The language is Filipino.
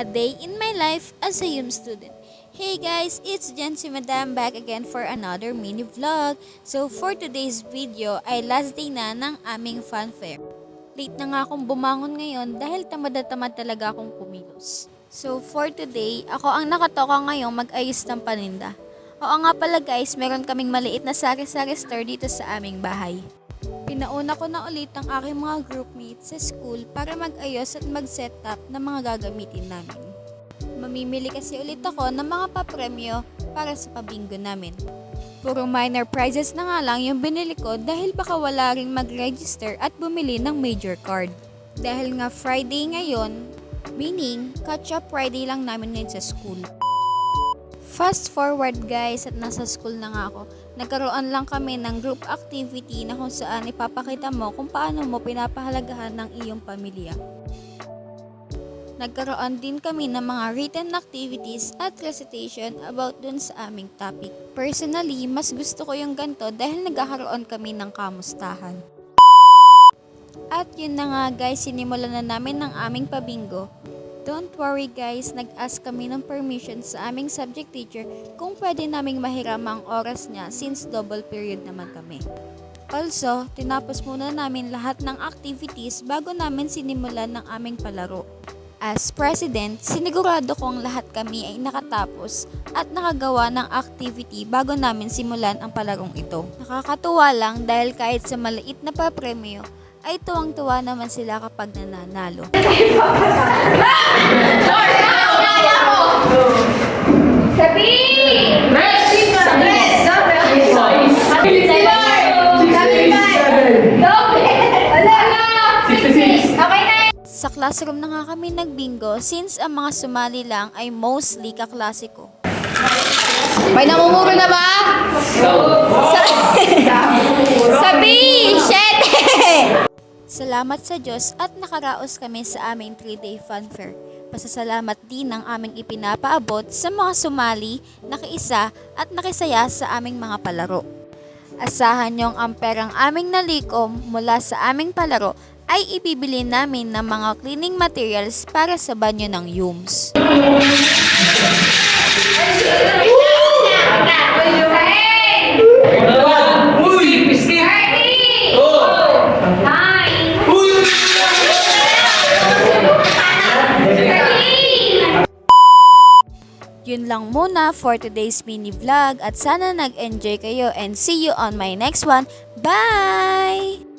A day in my life as a UM student. Hey guys, it's Jency Madam back again for another mini vlog. So for today's video ay last day na ng aming fun fair. Late na nga akong bumangon ngayon dahil tamad na tamad talaga akong kumilos. So for today, ako ang nakatoka ngayong mag-ayos ng paninda. Oo nga pala guys, meron kaming maliit na sari-sari store dito sa aming bahay. Pinauna ko na ulit ang aking mga groupmates sa school para mag-ayos at mag-set up ng mga gagamitin namin. Mamimili kasi ulit ako ng mga papremyo para sa pabingo namin. Puro minor prizes na nga lang yung binili ko dahil baka wala ring mag-register at bumili ng major card. Dahil nga Friday ngayon, meaning catch-up Friday lang namin ngayon sa school. Fast forward guys at nasa school na nga ako. Nagkaroon lang kami ng group activity na kung saan ipapakita mo kung paano mo pinapahalagahan ng iyong pamilya. Nagkaroon din kami ng mga written activities at recitation about dun sa aming topic. Personally, mas gusto ko yung ganito dahil nagkakaroon kami ng kamustahan. At yun na nga guys, sinimulan na namin ng aming pabingo. Don't worry guys, nag-ask kami ng permission sa aming subject teacher kung pwede naming mahiram ang oras niya since double period naman kami. Also, tinapos muna namin lahat ng activities bago namin sinimulan ng aming palaro. As president, sinigurado kong lahat kami ay nakatapos at nakagawa ng activity bago namin simulan ang palarong ito. Nakakatuwa lang dahil kahit sa maliit na papremyo, ay tuwang-tuwa naman sila kapag nananalo. Sa classroom na nga kami nagbingo since ang mga sumali lang ay mostly kaklase ko. May namumuro na ba? Sabi! Shete! Salamat sa Diyos at nakaraos kami sa aming 3-day fun fair. Pasasalamat din ang aming ipinapaabot sa mga sumali, nakiisa at nakisaya sa aming mga palaro. Asahan niyong ang perang aming nalikom mula sa aming palaro ay ibibili namin ng mga cleaning materials para sa banyo ng UMS. Yun lang muna for today's mini vlog at sana nag-enjoy kayo and see you on my next one. Bye!